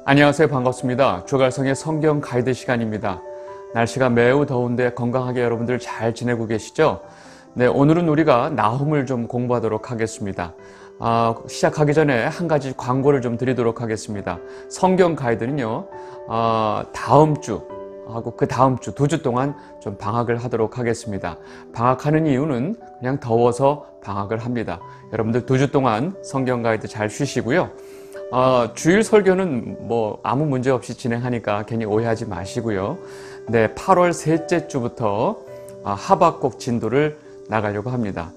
안녕하세요. 반갑습니다. 주갈성의 성경 가이드 시간입니다. 날씨가 매우 더운데 건강하게 여러분들 잘 지내고 계시죠? 네, 오늘은 우리가 나훔을 좀 공부하도록 하겠습니다. 시작하기 전에 한 가지 광고를 좀 드리도록 하겠습니다. 성경 가이드는요, 다음 주 하고 그 다음 주 2주 동안 좀 방학을 하도록 하겠습니다. 방학하는 이유는 그냥 더워서 방학을 합니다. 여러분들 2주 동안 성경 가이드 잘 쉬시고요. 주일 설교는 뭐 아무 문제 없이 진행하니까 괜히 오해하지 마시고요. 네, 8월 셋째 주부터 하박국 진도를 나가려고 합니다.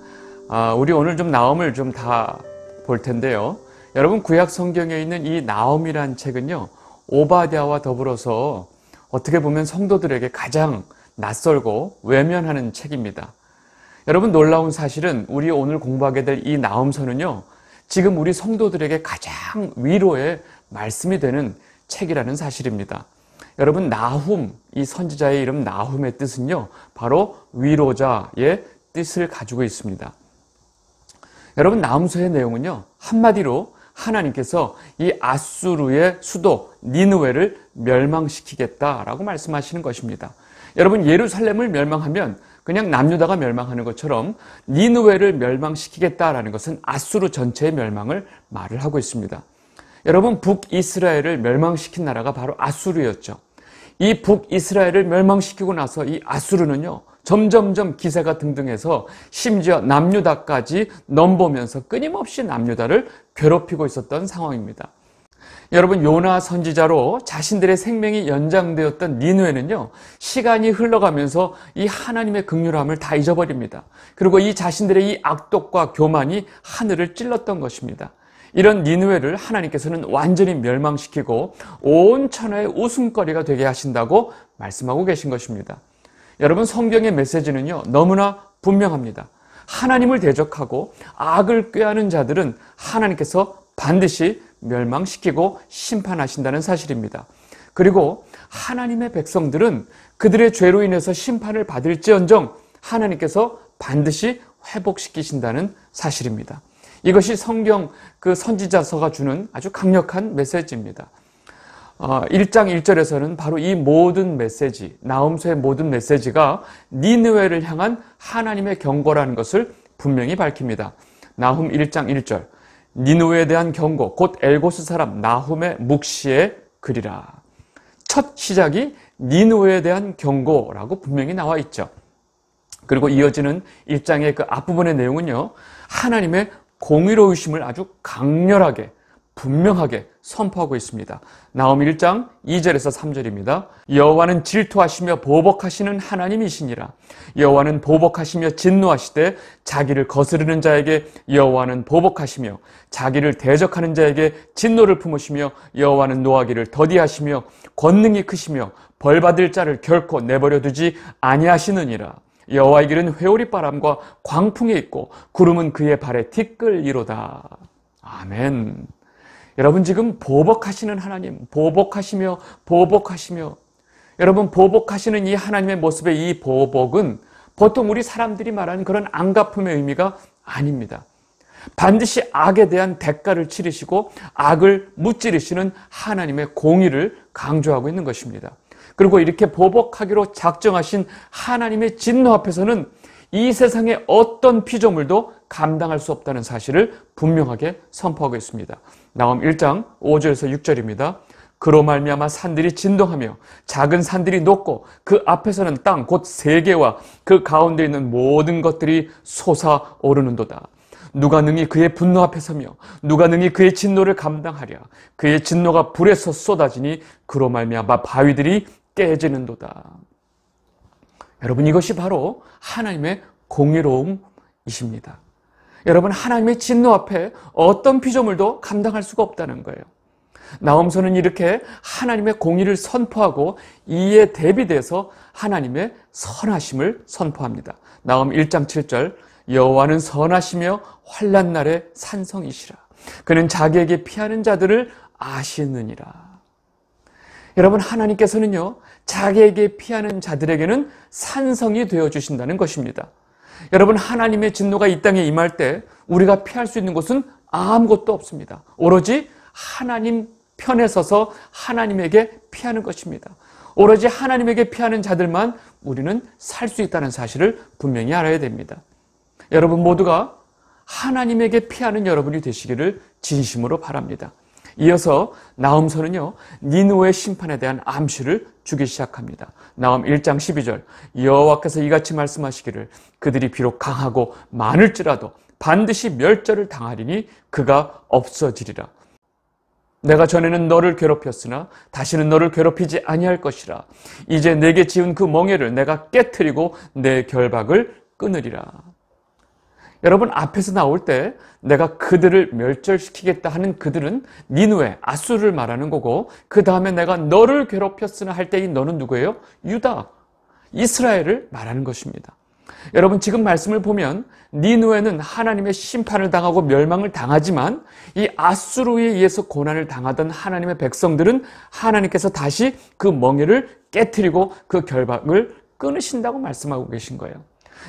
우리 오늘 좀 나훔을 좀 다 볼 텐데요. 여러분 구약 성경에 있는 이 나훔이란 책은요, 오바댜와 더불어서 어떻게 보면 성도들에게 가장 낯설고 외면하는 책입니다. 여러분 놀라운 사실은 우리 오늘 공부하게 될 이 나훔서는요, 지금 우리 성도들에게 가장 위로의 말씀이 되는 책이라는 사실입니다. 여러분 나훔, 이 선지자의 이름 나훔의 뜻은요, 바로 위로자의 뜻을 가지고 있습니다. 여러분 나훔서의 내용은요, 한마디로 하나님께서 이 아수르의 수도 니느웨를 멸망시키겠다라고 말씀하시는 것입니다. 여러분 예루살렘을 멸망하면 그냥 남유다가 멸망하는 것처럼 니느웨를 멸망시키겠다라는 것은 아수르 전체의 멸망을 말을 하고 있습니다. 여러분 북이스라엘을 멸망시킨 나라가 바로 아수르였죠. 이 북이스라엘을 멸망시키고 나서 이 아수르는요, 점점점 기세가 등등해서 심지어 남유다까지 넘보면서 끊임없이 남유다를 괴롭히고 있었던 상황입니다. 여러분 요나 선지자로 자신들의 생명이 연장되었던 니느웨는요, 시간이 흘러가면서 이 하나님의 긍휼함을 다 잊어버립니다. 그리고 이 자신들의 이 악독과 교만이 하늘을 찔렀던 것입니다. 이런 니느웨를 하나님께서는 완전히 멸망시키고 온 천하의 웃음거리가 되게 하신다고 말씀하고 계신 것입니다. 여러분 성경의 메시지는요, 너무나 분명합니다. 하나님을 대적하고 악을 꾀하는 자들은 하나님께서 반드시 멸망시키고 심판하신다는 사실입니다. 그리고 하나님의 백성들은 그들의 죄로 인해서 심판을 받을지언정 하나님께서 반드시 회복시키신다는 사실입니다. 이것이 성경 그 선지자서가 주는 아주 강력한 메시지입니다. 1장 1절에서는 바로 이 모든 메시지, 나훔서의 모든 메시지가 니느웨를 향한 하나님의 경고라는 것을 분명히 밝힙니다. 나훔 1장 1절, 니느웨에 대한 경고, 곧 엘고스 사람 나훔의 묵시의 글이라. 첫 시작이 니느웨에 대한 경고라고 분명히 나와 있죠. 그리고 이어지는 1장의 그 앞부분의 내용은요, 하나님의 공의로우심을 아주 강렬하게 분명하게 선포하고 있습니다. 나훔 1장 2절에서 3절입니다. 여호와는 질투하시며 보복하시는 하나님이시니라. 여호와는 보복하시며 진노하시되 자기를 거스르는 자에게 여호와는 보복하시며 자기를 대적하는 자에게 진노를 품으시며 여호와는 노하기를 더디하시며 권능이 크시며 벌받을 자를 결코 내버려 두지 아니하시느니라. 여호와의 길은 회오리 바람과 광풍이 있고 구름은 그의 발에 티끌이로다. 아멘. 여러분 지금 보복하시는 하나님, 보복하시며 여러분 보복하시는 이 하나님의 모습의 이 보복은 보통 우리 사람들이 말하는 그런 안갚음의 의미가 아닙니다. 반드시 악에 대한 대가를 치르시고 악을 무찌르시는 하나님의 공의를 강조하고 있는 것입니다. 그리고 이렇게 보복하기로 작정하신 하나님의 진노 앞에서는 이 세상의 어떤 피조물도 감당할 수 없다는 사실을 분명하게 선포하고 있습니다. 나훔 1장 5절에서 6절입니다. 그로 말미암아 산들이 진동하며 작은 산들이 녹고 그 앞에서는 땅 곧 세계와 그 가운데 있는 모든 것들이 솟아오르는도다. 누가 능히 그의 분노 앞에 서며 누가 능히 그의 진노를 감당하랴. 그의 진노가 불에서 쏟아지니 그로 말미암아 바위들이 깨지는도다. 여러분 이것이 바로 하나님의 공의로움이십니다. 여러분 하나님의 진노 앞에 어떤 피조물도 감당할 수가 없다는 거예요. 나훔서는 이렇게 하나님의 공의를 선포하고 이에 대비돼서 하나님의 선하심을 선포합니다. 나훔 1장 7절, 여호와는 선하시며 환난 날에 산성이시라. 그는 자기에게 피하는 자들을 아시느니라. 여러분 하나님께서는요, 자기에게 피하는 자들에게는 산성이 되어주신다는 것입니다. 여러분 하나님의 진노가 이 땅에 임할 때 우리가 피할 수 있는 곳은 아무것도 없습니다. 오로지 하나님 편에 서서 하나님에게 피하는 것입니다. 오로지 하나님에게 피하는 자들만 우리는 살 수 있다는 사실을 분명히 알아야 됩니다. 여러분 모두가 하나님에게 피하는 여러분이 되시기를 진심으로 바랍니다. 이어서 나훔서는요, 니느웨의 심판에 대한 암시를 주기 시작합니다. 나훔 1장 12절, 여호와께서 이같이 말씀하시기를 그들이 비록 강하고 많을지라도 반드시 멸절을 당하리니 그가 없어지리라. 내가 전에는 너를 괴롭혔으나 다시는 너를 괴롭히지 아니할 것이라. 이제 내게 지은 그 멍에를 내가 깨트리고 내 결박을 끊으리라. 여러분, 앞에서 나올 때 내가 그들을 멸절시키겠다 하는 그들은 니느웨, 아수르를 말하는 거고, 그 다음에 내가 너를 괴롭혔으나 할 때 이 너는 누구예요? 유다, 이스라엘을 말하는 것입니다. 여러분, 지금 말씀을 보면 니느웨는 하나님의 심판을 당하고 멸망을 당하지만 이 아수르에 의해서 고난을 당하던 하나님의 백성들은 하나님께서 다시 그 멍에를 깨트리고 그 결박을 끊으신다고 말씀하고 계신 거예요.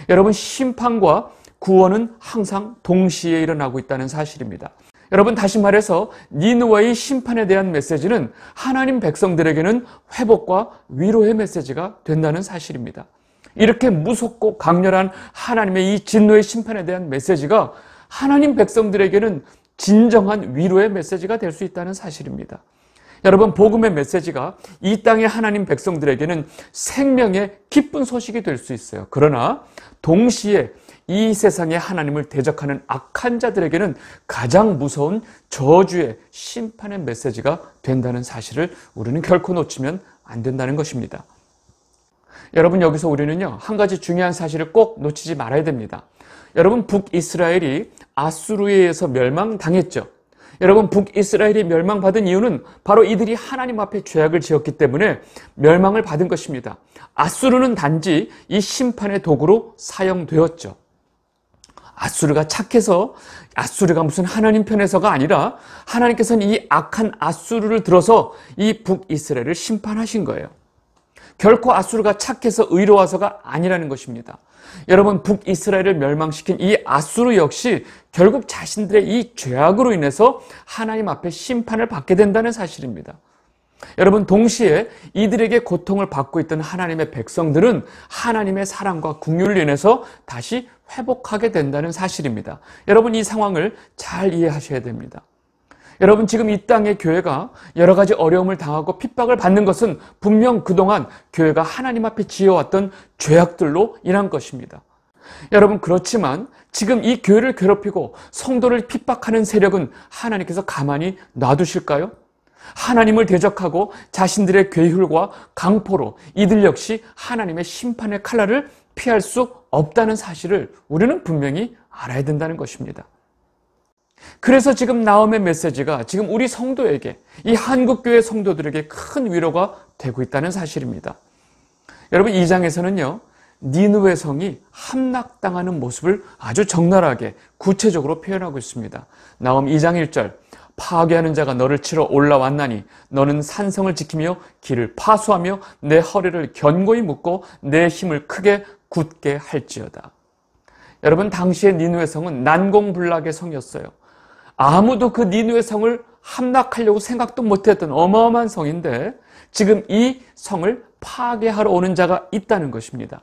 여러분, 심판과 구원은 항상 동시에 일어나고 있다는 사실입니다. 여러분, 다시 말해서 니느웨의 심판에 대한 메시지는 하나님 백성들에게는 회복과 위로의 메시지가 된다는 사실입니다. 이렇게 무섭고 강렬한 하나님의 이 진노의 심판에 대한 메시지가 하나님 백성들에게는 진정한 위로의 메시지가 될 수 있다는 사실입니다. 여러분, 복음의 메시지가 이 땅의 하나님 백성들에게는 생명의 기쁜 소식이 될 수 있어요. 그러나 동시에 이 세상에 하나님을 대적하는 악한 자들에게는 가장 무서운 저주의 심판의 메시지가 된다는 사실을 우리는 결코 놓치면 안 된다는 것입니다. 여러분, 여기서 우리는요, 한 가지 중요한 사실을 꼭 놓치지 말아야 됩니다. 여러분, 북이스라엘이 아수르에 의해서 멸망당했죠. 여러분, 북이스라엘이 멸망받은 이유는 바로 이들이 하나님 앞에 죄악을 지었기 때문에 멸망을 받은 것입니다. 아수르는 단지 이 심판의 도구로 사용되었죠. 아수르가 착해서, 아수르가 무슨 하나님 편에서가 아니라 하나님께서는 이 악한 아수르를 들어서 이 북이스라엘을 심판하신 거예요. 결코 아수르가 착해서 의로워서가 아니라는 것입니다. 여러분, 북이스라엘을 멸망시킨 이 아수르 역시 결국 자신들의 이 죄악으로 인해서 하나님 앞에 심판을 받게 된다는 사실입니다. 여러분, 동시에 이들에게 고통을 받고 있던 하나님의 백성들은 하나님의 사랑과 긍휼로 인해서 다시 회복하게 된다는 사실입니다. 여러분, 이 상황을 잘 이해하셔야 됩니다. 여러분, 지금 이 땅의 교회가 여러 가지 어려움을 당하고 핍박을 받는 것은 분명 그동안 교회가 하나님 앞에 지어왔던 죄악들로 인한 것입니다. 여러분, 그렇지만 지금 이 교회를 괴롭히고 성도를 핍박하는 세력은 하나님께서 가만히 놔두실까요? 하나님을 대적하고 자신들의 괴휼과 강포로 이들 역시 하나님의 심판의 칼날을 피할 수 없다는 사실을 우리는 분명히 알아야 된다는 것입니다. 그래서 지금 나홈의 메시지가 지금 우리 성도에게, 이 한국교회 성도들에게 큰 위로가 되고 있다는 사실입니다. 여러분, 이 장에서는요, 니느웨 성이 함락당하는 모습을 아주 적나라하게 구체적으로 표현하고 있습니다. 나홈 2장 1절, 파괴하는 자가 너를 치러 올라왔나니 너는 산성을 지키며 길을 파수하며 내 허리를 견고히 묶고 내 힘을 크게 굳게 할지어다. 여러분, 당시의 니느웨 성은 난공불락의 성이었어요. 아무도 그 니느웨 성을 함락하려고 생각도 못했던 어마어마한 성인데 지금 이 성을 파괴하러 오는 자가 있다는 것입니다.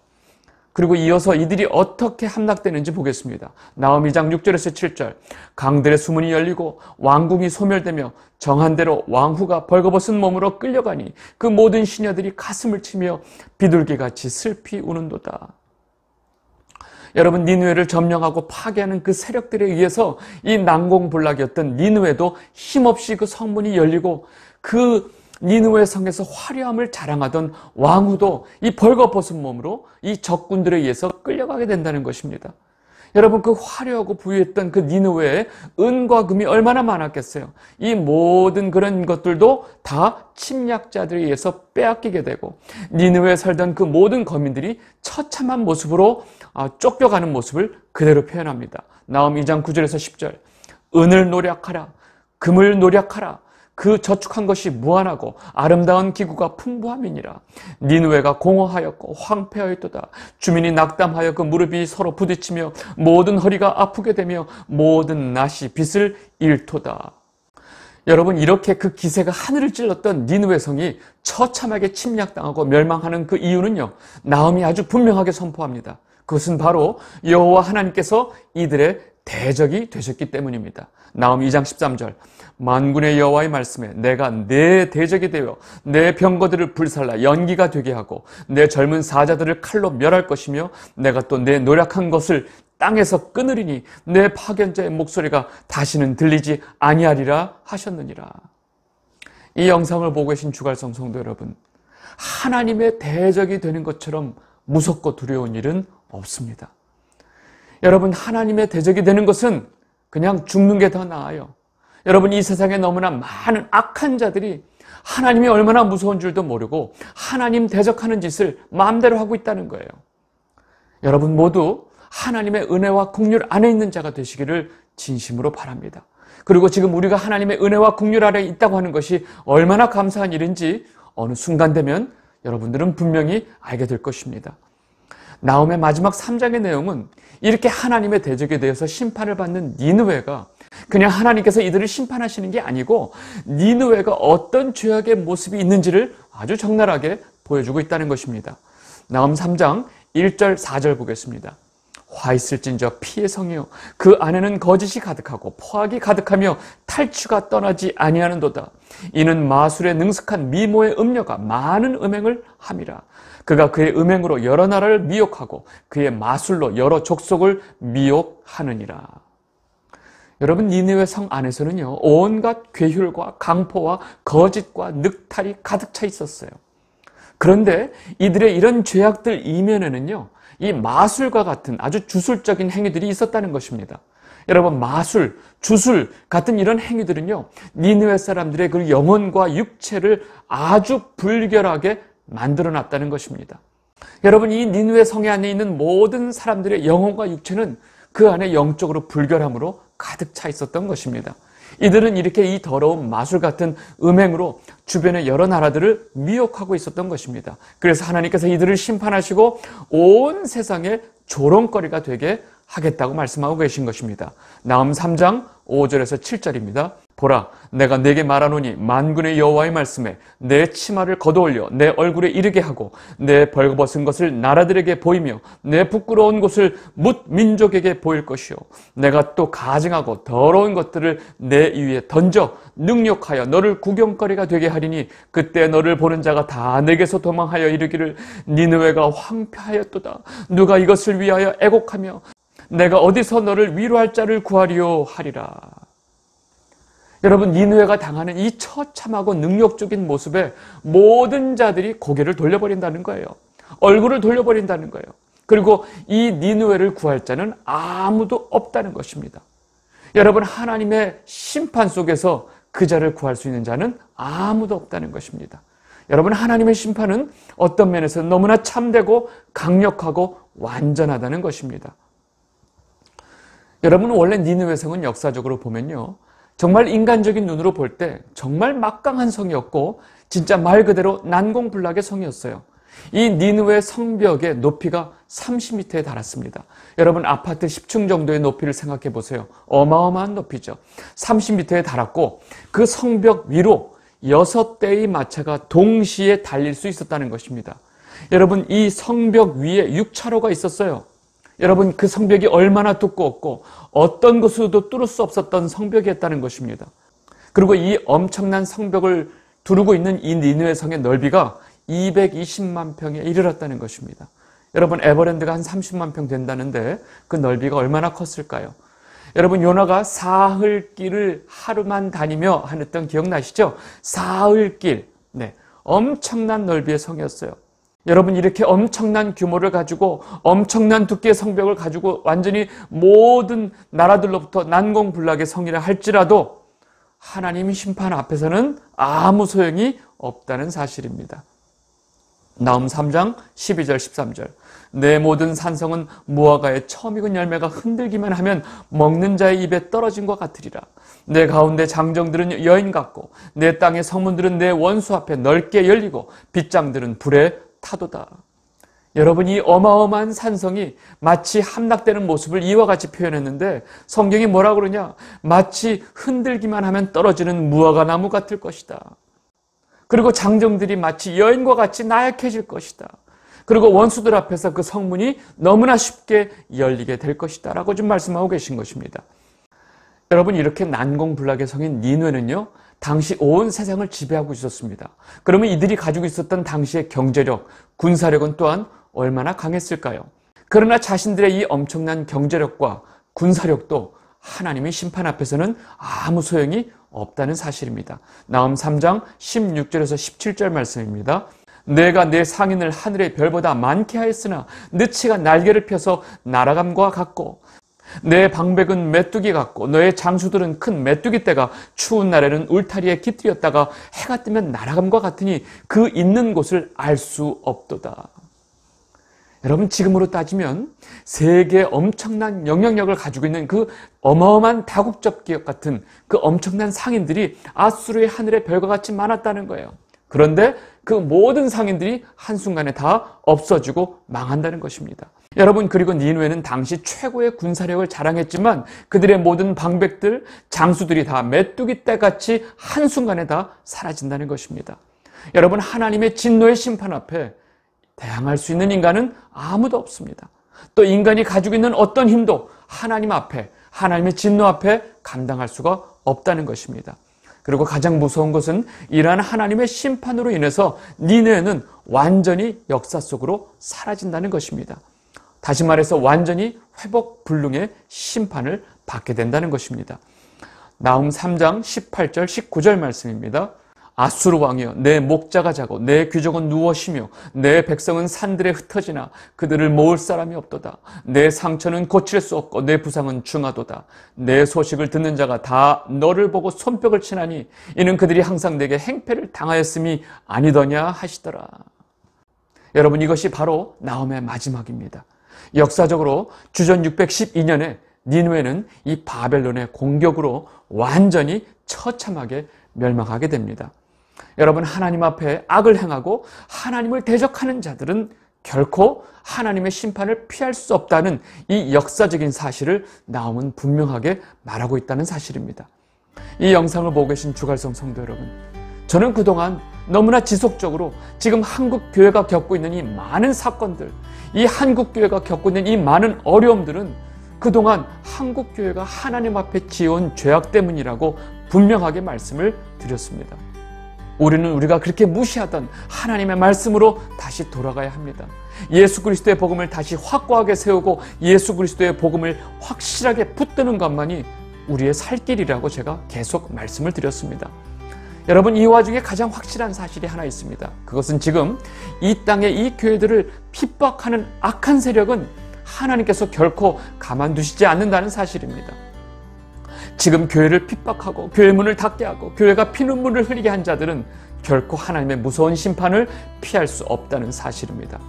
그리고 이어서 이들이 어떻게 함락되는지 보겠습니다. 나홈 2장 6절에서 7절, 강들의 수문이 열리고 왕궁이 소멸되며 정한 대로 왕후가 벌거벗은 몸으로 끌려가니 그 모든 시녀들이 가슴을 치며 비둘기같이 슬피 우는도다. 여러분, 니느웨를 점령하고 파괴하는 그 세력들에 의해서 이 난공불락이었던 니느웨도 힘없이 그 성문이 열리고 그 니느웨 성에서 화려함을 자랑하던 왕후도 이 벌거벗은 몸으로 이 적군들에 의해서 끌려가게 된다는 것입니다. 여러분, 그 화려하고 부유했던 그 니느웨에 은과 금이 얼마나 많았겠어요. 이 모든 그런 것들도 다 침략자들에 의해서 빼앗기게 되고 니느웨에 살던 그 모든 거민들이 처참한 모습으로 쫓겨가는 모습을 그대로 표현합니다. 나홈 2장 9절에서 10절, 은을 노력하라, 금을 노력하라. 그 저축한 것이 무한하고 아름다운 기구가 풍부함이니라. 니느웨가 공허하였고 황폐하였도다. 주민이 낙담하여 그 무릎이 서로 부딪히며 모든 허리가 아프게 되며 모든 낫이 빛을 잃도다. 여러분, 이렇게 그 기세가 하늘을 찔렀던 니느웨 성이 처참하게 침략당하고 멸망하는 그 이유는요, 나홈이 아주 분명하게 선포합니다. 그것은 바로 여호와 하나님께서 이들의 대적이 되셨기 때문입니다. 나홈 2장 13절, 만군의 여호와의 말씀에 내가 내 대적이 되어 내 병거들을 불살라 연기가 되게 하고 내 젊은 사자들을 칼로 멸할 것이며 내가 또 내 노력한 것을 땅에서 끊으리니 내 파견자의 목소리가 다시는 들리지 아니하리라 하셨느니라. 이 영상을 보고 계신 주갈성 성도 여러분, 하나님의 대적이 되는 것처럼 무섭고 두려운 일은 없습니다. 여러분, 하나님의 대적이 되는 것은 그냥 죽는 게 더 나아요. 여러분, 이 세상에 너무나 많은 악한 자들이 하나님이 얼마나 무서운 줄도 모르고 하나님 대적하는 짓을 마음대로 하고 있다는 거예요. 여러분 모두 하나님의 은혜와 긍휼 안에 있는 자가 되시기를 진심으로 바랍니다. 그리고 지금 우리가 하나님의 은혜와 긍휼 아래 있다고 하는 것이 얼마나 감사한 일인지 어느 순간 되면 여러분들은 분명히 알게 될 것입니다. 나홈의 마지막 3장의 내용은 이렇게 하나님의 대적에 대해서 심판을 받는 니느웨가 그냥 하나님께서 이들을 심판하시는 게 아니고 니느웨가 어떤 죄악의 모습이 있는지를 아주 적나라하게 보여주고 있다는 것입니다. 나홈 3장 1절 4절 보겠습니다. 화 있을진저 피의 성이요 그 안에는 거짓이 가득하고 포악이 가득하며 탈취가 떠나지 아니하는도다. 이는 마술에 능숙한 미모의 음녀가 많은 음행을 함이라. 그가 그의 음행으로 여러 나라를 미혹하고 그의 마술로 여러 족속을 미혹하느니라. 여러분, 니느웨 성 안에서는요, 온갖 괴휼과 강포와 거짓과 늑탈이 가득 차 있었어요. 그런데 이들의 이런 죄악들 이면에는요, 이 마술과 같은 아주 주술적인 행위들이 있었다는 것입니다. 여러분, 마술, 주술 같은 이런 행위들은요, 니느웨 사람들의 그 영혼과 육체를 아주 불결하게 만들어놨다는 것입니다. 여러분, 이 니느웨 성에 안에 있는 모든 사람들의 영혼과 육체는 그 안에 영적으로 불결함으로 가득 차 있었던 것입니다. 이들은 이렇게 이 더러운 마술 같은 음행으로 주변의 여러 나라들을 미혹하고 있었던 것입니다. 그래서 하나님께서 이들을 심판하시고 온 세상에 조롱거리가 되게 하겠다고 말씀하고 계신 것입니다. 나홈 3장 5절에서 7절입니다. 보라, 내가 내게 말하노니 만군의 여호와의 말씀에 내 치마를 걷어올려 내 얼굴에 이르게 하고 내 벌거벗은 것을 나라들에게 보이며 내 부끄러운 곳을 뭇 민족에게 보일 것이요 내가 또 가증하고 더러운 것들을 내 위에 던져 능욕하여 너를 구경거리가 되게 하리니 그때 너를 보는 자가 다 내게서 도망하여 이르기를 니느웨가 황폐하였도다. 누가 이것을 위하여 애곡하며 내가 어디서 너를 위로할 자를 구하리요 하리라. 여러분, 니느웨가 당하는 이 처참하고 능력적인 모습에 모든 자들이 고개를 돌려버린다는 거예요. 얼굴을 돌려버린다는 거예요. 그리고 이 니느웨를 구할 자는 아무도 없다는 것입니다. 여러분, 하나님의 심판 속에서 그 자를 구할 수 있는 자는 아무도 없다는 것입니다. 여러분, 하나님의 심판은 어떤 면에서 너무나 참되고 강력하고 완전하다는 것입니다. 여러분, 원래 니느웨 성은 역사적으로 보면요, 정말 인간적인 눈으로 볼 때 정말 막강한 성이었고 진짜 말 그대로 난공불락의 성이었어요. 이 니느웨 성벽의 높이가 30m에 달았습니다. 여러분, 아파트 10층 정도의 높이를 생각해 보세요. 어마어마한 높이죠. 30m에 달았고 그 성벽 위로 6대의 마차가 동시에 달릴 수 있었다는 것입니다. 여러분, 이 성벽 위에 6차로가 있었어요. 여러분, 그 성벽이 얼마나 두꺼웠고 어떤 곳으로도 뚫을 수 없었던 성벽이었다는 것입니다. 그리고 이 엄청난 성벽을 두르고 있는 이 니느웨 성의 넓이가 220만 평에 이르렀다는 것입니다. 여러분, 에버랜드가 한 30만 평 된다는데 그 넓이가 얼마나 컸을까요? 여러분, 요나가 사흘길을 하루만 다니며 했던 기억나시죠? 사흘길, 네, 엄청난 넓이의 성이었어요. 여러분, 이렇게 엄청난 규모를 가지고 엄청난 두께의 성벽을 가지고 완전히 모든 나라들로부터 난공불락의 성이라 할지라도 하나님의 심판 앞에서는 아무 소용이 없다는 사실입니다. 나홈 3장 12절 13절 내 모든 산성은 무화과의 처음 익은 열매가 흔들기만 하면 먹는 자의 입에 떨어진 것 같으리라. 내 가운데 장정들은 여인 같고 내 땅의 성문들은 내 원수 앞에 넓게 열리고 빗장들은 불에 타도다. 여러분, 이 어마어마한 산성이 마치 함락되는 모습을 이와 같이 표현했는데 성경이 뭐라 그러냐? 마치 흔들기만 하면 떨어지는 무화과나무 같을 것이다. 그리고 장정들이 마치 여인과 같이 나약해질 것이다. 그리고 원수들 앞에서 그 성문이 너무나 쉽게 열리게 될 것이다 라고 좀 말씀하고 계신 것입니다. 여러분, 이렇게 난공불락의 성인 니느웨는요, 당시 온 세상을 지배하고 있었습니다. 그러면 이들이 가지고 있었던 당시의 경제력, 군사력은 또한 얼마나 강했을까요? 그러나 자신들의 이 엄청난 경제력과 군사력도 하나님의 심판 앞에서는 아무 소용이 없다는 사실입니다. 나훔 3장 16절에서 17절 말씀입니다. 내가 내 상인을 하늘의 별보다 많게 하였으나 느치가 날개를 펴서 날아감과 같고 내 방백은 메뚜기 같고 너의 장수들은 큰 메뚜기 떼가 추운 날에는 울타리에 깃들였다가 해가 뜨면 날아감과 같으니 그 있는 곳을 알 수 없도다. 여러분, 지금으로 따지면 세계에 엄청난 영향력을 가지고 있는 그 어마어마한 다국적 기업 같은 그 엄청난 상인들이 아수르의 하늘의 별과 같이 많았다는 거예요. 그런데 그 모든 상인들이 한순간에 다 없어지고 망한다는 것입니다. 여러분, 그리고 니느웨는 당시 최고의 군사력을 자랑했지만 그들의 모든 방백들, 장수들이 다 메뚜기 떼같이 한순간에 다 사라진다는 것입니다. 여러분, 하나님의 진노의 심판 앞에 대항할 수 있는 인간은 아무도 없습니다. 또 인간이 가지고 있는 어떤 힘도 하나님 앞에, 하나님의 진노 앞에 감당할 수가 없다는 것입니다. 그리고 가장 무서운 것은 이러한 하나님의 심판으로 인해서 니느웨는 완전히 역사 속으로 사라진다는 것입니다. 다시 말해서 완전히 회복불능의 심판을 받게 된다는 것입니다. 나훔 3장 18절 19절 말씀입니다. 아수르 왕이여, 내 목자가 자고 내 귀족은 누워 쉬며 내 백성은 산들에 흩어지나 그들을 모을 사람이 없도다. 내 상처는 고칠 수 없고 내 부상은 중하도다. 내 소식을 듣는 자가 다 너를 보고 손뼉을 치나니 이는 그들이 항상 내게 행패를 당하였음이 아니더냐 하시더라. 여러분, 이것이 바로 나훔의 마지막입니다. 역사적으로 주전 612년에 니느웨는 이 바벨론의 공격으로 완전히 처참하게 멸망하게 됩니다. 여러분, 하나님 앞에 악을 행하고 하나님을 대적하는 자들은 결코 하나님의 심판을 피할 수 없다는 이 역사적인 사실을 나훔은 분명하게 말하고 있다는 사실입니다. 이 영상을 보고 계신 주갈성 성도 여러분, 저는 그동안 너무나 지속적으로 지금 한국 교회가 겪고 있는 이 많은 사건들, 이 한국 교회가 겪고 있는 이 많은 어려움들은 그동안 한국 교회가 하나님 앞에 지어온 죄악 때문이라고 분명하게 말씀을 드렸습니다. 우리는 우리가 그렇게 무시하던 하나님의 말씀으로 다시 돌아가야 합니다. 예수 그리스도의 복음을 다시 확고하게 세우고 예수 그리스도의 복음을 확실하게 붙드는 것만이 우리의 살 길이라고 제가 계속 말씀을 드렸습니다. 여러분, 이 와중에 가장 확실한 사실이 하나 있습니다. 그것은 지금 이 땅의 이 교회들을 핍박하는 악한 세력은 하나님께서 결코 가만두시지 않는다는 사실입니다. 지금 교회를 핍박하고 교회 문을 닫게 하고 교회가 피눈물을 흘리게 한 자들은 결코 하나님의 무서운 심판을 피할 수 없다는 사실입니다.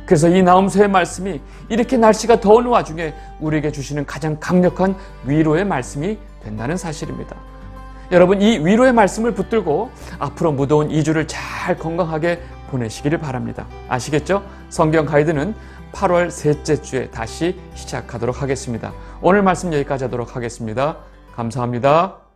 그래서 이 나훔서의 말씀이 이렇게 날씨가 더운 와중에 우리에게 주시는 가장 강력한 위로의 말씀이 된다는 사실입니다. 여러분, 이 위로의 말씀을 붙들고 앞으로 무더운 2주를 잘 건강하게 보내시기를 바랍니다. 아시겠죠? 성경 가이드는 8월 셋째 주에 다시 시작하도록 하겠습니다. 오늘 말씀 여기까지 하도록 하겠습니다. 감사합니다.